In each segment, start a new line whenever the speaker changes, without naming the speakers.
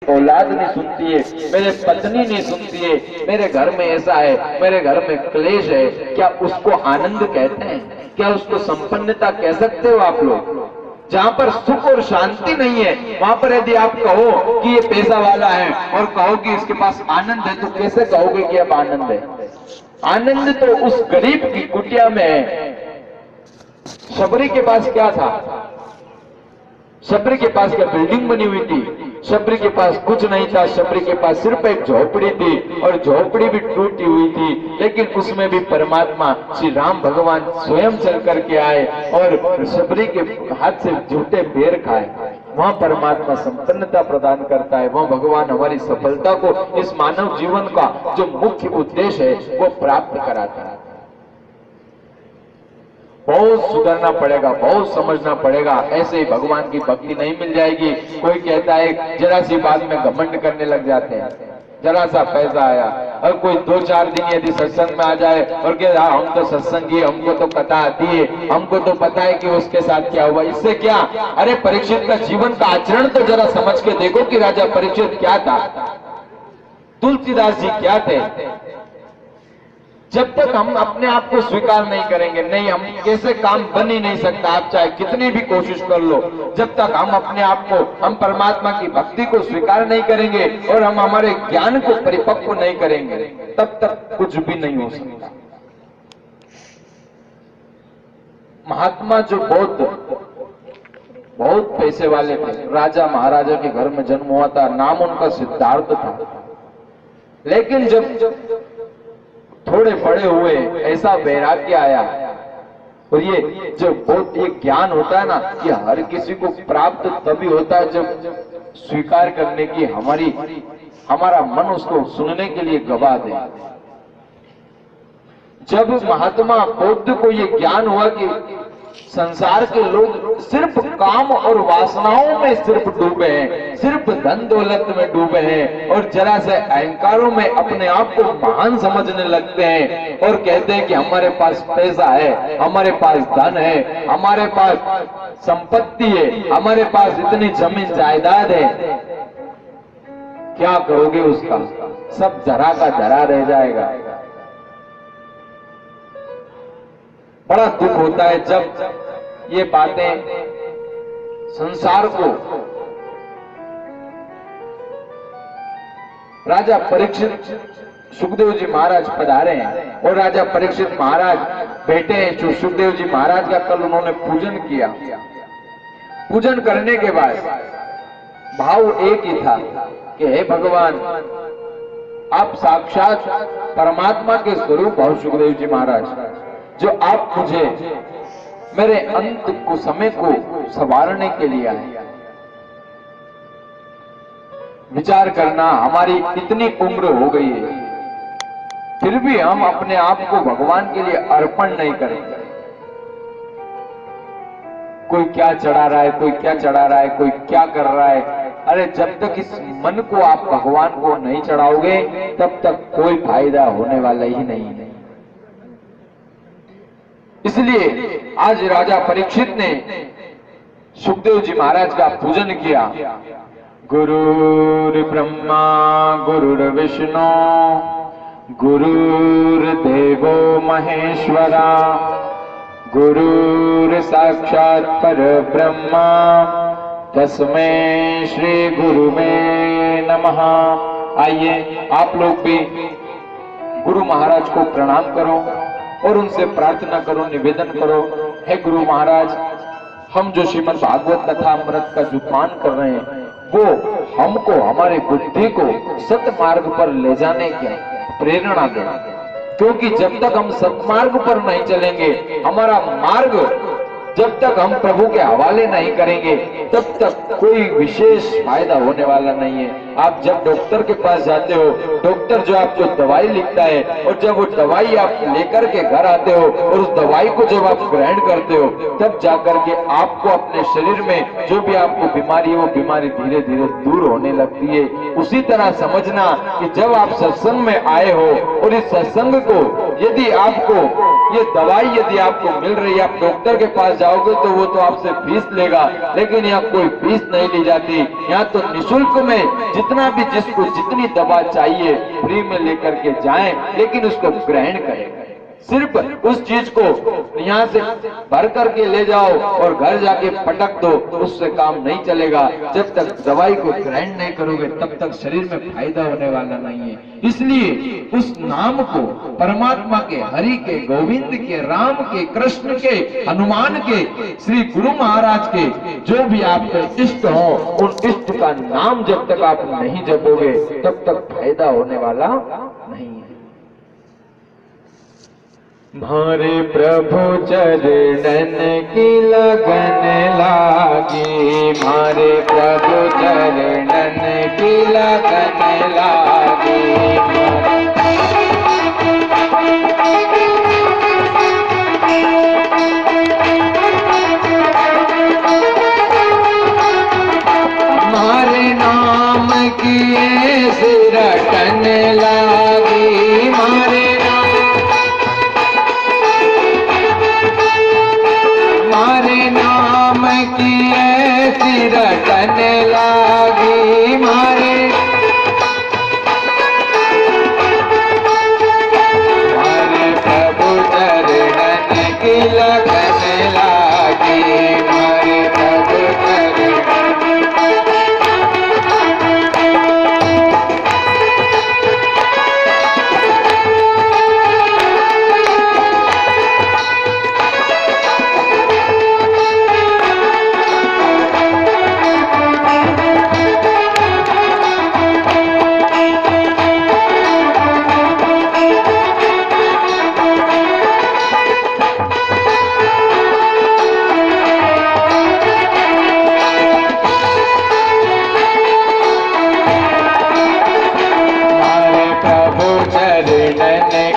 औलाद नहीं सुनती है, मेरे पत्नी नहीं सुनती है, मेरे घर में ऐसा है, मेरे घर में क्लेश है, क्या उसको आनंद कहते हैं? क्या उसको संपन्नता कह सकते हो आप लोग? जहां पर सुख और शांति नहीं है, वहां पर यदि आप कहो कि ये पैसा वाला है और कहो कि इसके पास आनंद है, तो कैसे कहोगे कि अब आनंद है? आनंद तो उस गरीब की कुटिया में है। शबरी के पास क्या था? शबरी के पास क्या बिल्डिंग बनी हुई थी? शबरी के पास कुछ नहीं था। शबरी के पास सिर्फ एक झोपड़ी थी, और झोपड़ी भी टूटी हुई थी, लेकिन उसमें भी परमात्मा श्री राम भगवान स्वयं चल करके आए और शबरी के हाथ से झूठे बेर खाए। वहां परमात्मा संपन्नता प्रदान करता है। वहां भगवान हमारी सफलता को, इस मानव जीवन का जो मुख्य उद्देश्य है, वो प्राप्त कराता है। बहुत सुधरना पड़ेगा, बहुत समझना पड़ेगा, ऐसे ही भगवान की भक्ति नहीं मिल जाएगी। कोई कहता है, जरा सी बात में घमंड करने लग जाते हैं, जरा सा पैसा आया, और कोई 2-4 दिन यदि सत्संग में आ जाए और कहे हम तो सत्संगी, हमको तो कथा आती है, हमको तो पता है कि उसके साथ क्या हुआ, इससे क्या? अरे परीक्षित का जीवन का आचरण तो जरा समझ के देखो कि राजा परीक्षित क्या था, तुलसीदास जी क्या थे। जब तक हम अपने आप को स्वीकार नहीं करेंगे, नहीं, हम कैसे काम बन ही नहीं सकता, आप चाहे कितनी भी कोशिश कर लो, जब तक हम अपने आप को, हम परमात्मा की भक्ति को स्वीकार नहीं करेंगे और हम हमारे ज्ञान को परिपक्व नहीं करेंगे, तब तक कुछ भी नहीं हो सकता। महात्मा जो बहुत पैसे वाले थे, राजा महाराजा के घर में जन्म हुआ था, नाम उनका सिद्धार्थ था, लेकिन जब थोड़े बड़े हुए, ऐसा वैराग्य आया, और ये जो बहुत ये ज्ञान होता है ना, ये हर किसी को प्राप्त तभी होता है जब स्वीकार करने की हमारा मन उसको सुनने के लिए गवाह दे। जब महात्मा बुद्ध को ये ज्ञान हुआ कि संसार के लोग सिर्फ काम और वासनाओं में सिर्फ डूबे हैं, सिर्फ धन दौलत में डूबे हैं, और जरा से अहंकारों में अपने आप को महान समझने लगते हैं और कहते हैं कि हमारे पास पैसा है, हमारे पास धन है, हमारे पास संपत्ति है, हमारे पास इतनी जमीन जायदाद है, क्या करोगे उसका? सब धरा का धरा रह जाएगा। बड़ा दुख होता है जब ये बातें संसार को। राजा परीक्षित, सुखदेव जी महाराज पधारे हैं और राजा परीक्षित महाराज बैठे हैं। जो सुखदेव जी महाराज का कल उन्होंने पूजन किया। पूजन करने के बाद भाव एक ही था कि हे भगवान, आप साक्षात परमात्मा के स्वरूप हो सुखदेव जी महाराज, जो आप मुझे मेरे अंत को समय को संवारने के लिए आए। विचार करना, हमारी इतनी उम्र हो गई है, फिर भी हम अपने आप को भगवान के लिए अर्पण नहीं करेंगे। कोई क्या चढ़ा रहा है, कोई क्या चढ़ा रहा है, कोई क्या कर रहा है। अरे जब तक इस मन को आप भगवान को नहीं चढ़ाओगे, तब तक कोई फायदा होने वाला ही नहीं है। इसलिए आज राजा परीक्षित ने सुखदेव जी महाराज का पूजन किया। गुरुर् ब्रह्मा गुरुर्विष्णु गुरुर्देवो महेश्वरा गुरुर् साक्षात् परब्रह्मा तस्मै श्री गुरुवे नमः। आइए आप लोग भी गुरु महाराज को प्रणाम करो और उनसे प्रार्थना करो, निवेदन करो, हे गुरु महाराज, हम जो श्रीमद् भागवत कथा अमृत का जो पान कर रहे हैं, वो हमको, हमारी बुद्धि को सतमार्ग पर ले जाने की प्रेरणा दें। क्योंकि जब तक हम सतमार्ग पर नहीं चलेंगे, हमारा मार्ग जब तक हम प्रभु के हवाले नहीं करेंगे, तब तक कोई विशेष फायदा होने वाला नहीं है। आप जब डॉक्टर के पास जाते हो, डॉक्टर जो आपको दवाई लिखता है, और जब वो दवाई आप लेकर के घर आते हो और उस दवाई को जब आप ग्रहण करते हो, तब जाकर के आपको अपने शरीर में जो भी आपको बीमारी है, वो बीमारी धीरे धीरे दूर होने लगती है। उसी तरह समझना कि जब आप सत्संग में आए हो और इस सत्संग को यदि आपको ये दवाई यदि आपको मिल रही है, आप डॉक्टर के पास जाओगे तो वो तो आपसे फीस लेगा, लेकिन यहाँ कोई फीस नहीं ली जाती। यहाँ तो निःशुल्क में जितना भी जिसको जितनी दवा चाहिए फ्री में लेकर के जाएं, लेकिन उसको ग्रहण करें। सिर्फ उस चीज को यहाँ से भर करके ले जाओ और घर जाके पटक दो, उससे काम नहीं चलेगा। जब तक दवाई को ग्रहण नहीं करोगे तब तक शरीर में फायदा होने वाला नहीं है। इसलिए उस नाम को परमात्मा के, हरि के, गोविंद के, राम के, कृष्ण के, हनुमान के, श्री गुरु महाराज के, जो भी आपके इष्ट हो, उन इष्ट का नाम जब तक आप नहीं जपोगे तब तक फायदा होने वाला नहीं है। मारे प्रभु चरणन की लगन लागी, मारे प्रभु चरणन की लगन लागी। मारे नाम की सिरटन लागी, मारे नाम की ऐसी रटन लागी। मारे प्रभु चरणन की लगन लागी, मारे प्रभु चरणन।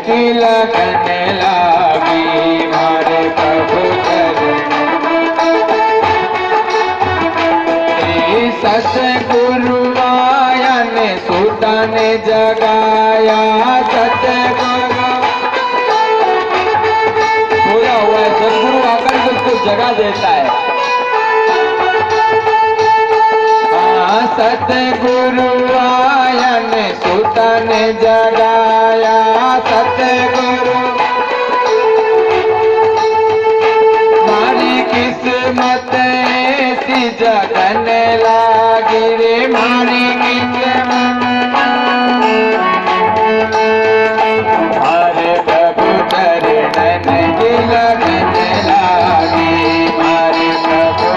की लगन लागी, मारे प्रभु चरणन। सतगुरु आया ने सूता ने जगाया, सतगुरु पूरा हुआ है। सतगुरु आकर के उसको जगा देता है। सतगुरु आया ने सूता ने जगाया, सतगुरु मारी किस्मत ऐसी जगन लागी रे, मारी किस्मत। मारे प्रभु चरणन की लगन लागी, मारे प्रभु।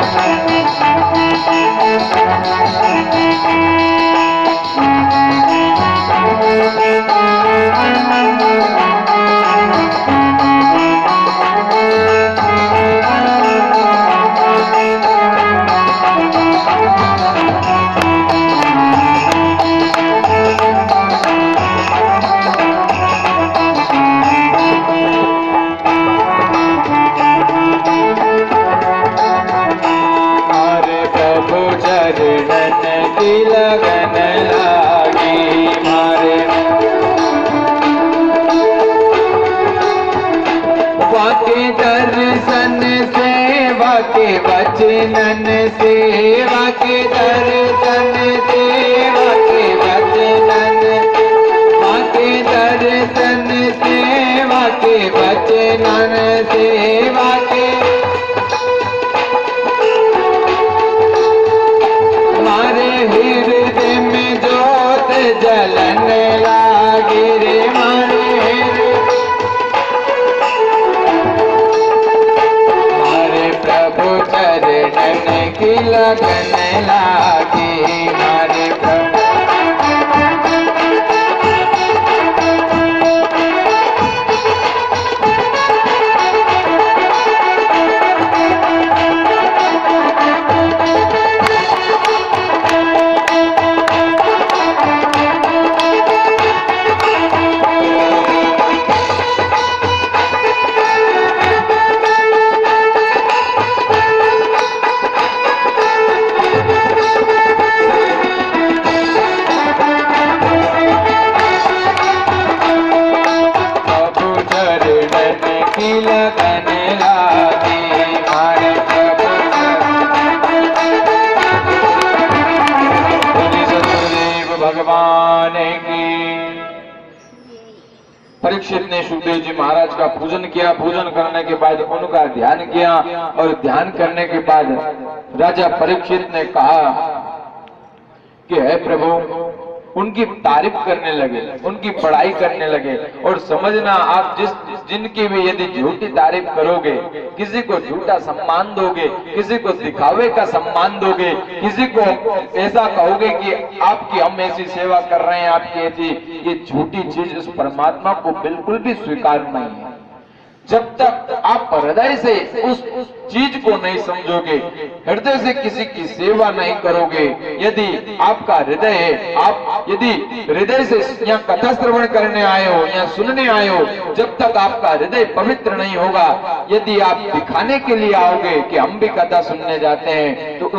चरणन की लगन लागी, मारे वाके दर्शन सेवा के वचनन, सेवा के दर्शन सेवा के वचनन, वाके दर्शन सेवा के वचनन, सेवा के हृदय में जोत जलन लागी रे, मारे प्रभु चरणन की लगन लागी, मारे प्रभु। भगवान की। परीक्षित ने सुखदेव जी महाराज का पूजन किया। पूजन करने के बाद उनका ध्यान किया और ध्यान करने के बाद राजा परीक्षित ने कहा कि हे प्रभु, उनकी तारीफ करने लगे, उनकी बड़ाई करने लगे। और समझना, आप जिनकी भी यदि झूठी तारीफ करोगे, किसी को झूठा सम्मान दोगे, किसी को दिखावे का सम्मान दोगे, किसी को ऐसा कहोगे कि आपकी हम ऐसी सेवा कर रहे हैं, आपकी ऐसी, ये झूठी चीज उस परमात्मा को बिल्कुल भी स्वीकार नहीं है। जब तक आप हृदय से उस चीज को नहीं समझोगे, हृदय से किसी की सेवा नहीं करोगे, यदि आपका हृदय है, आप यदि हृदय से यहाँ कथा श्रवण करने आए हो या सुनने आए हो, जब तक आपका हृदय पवित्र नहीं होगा, यदि आप दिखाने के लिए आओगे कि हम भी कथा सुनने जाते हैं, तो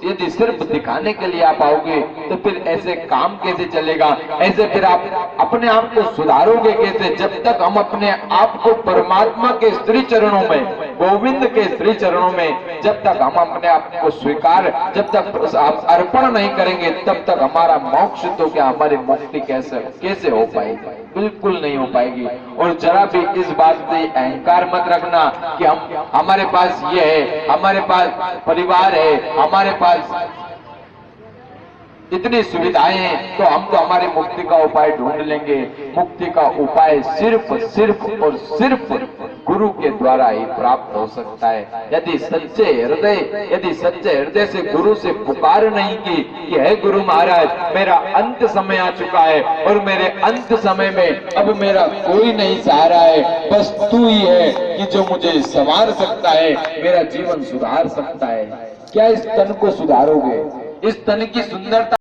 यदि सिर्फ दिखाने के लिए आप आओगे तो फिर ऐसे काम कैसे चलेगा? ऐसे फिर आप अपने आप को सुधारोगे कैसे? जब तक हम अपने आप को परमात्मा के श्री चरणों में, गोविंद के श्री चरणों में, जब तक हम अपने आप को स्वीकार, जब तक अर्पण नहीं करेंगे, तब तक हमारा मोक्ष तो क्या, हमारी मुक्ति कैसे हो पाएगी? बिल्कुल नहीं हो पाएगी। और जरा भी इस बात से अहंकार मत रखना कि हमारे पास ये है, हमारे पास परिवार है, हमारे पास इतनी सुविधाएं हैं, तो हम तो हमारी मुक्ति का उपाय ढूंढ लेंगे। मुक्ति का उपाय सिर्फ और सिर्फ गुरु के द्वारा ही प्राप्त हो सकता है। यदि सच्चे हृदय से गुरु से पुकार नहीं की हे गुरु महाराज, मेरा अंत समय आ चुका है और मेरे अंत समय में अब मेरा कोई नहीं सहारा है, बस तू ही है कि जो मुझे संवार सकता है, मेरा जीवन सुधार सकता है। क्या इस तन को सुधारोगे? इस तन की सुंदरता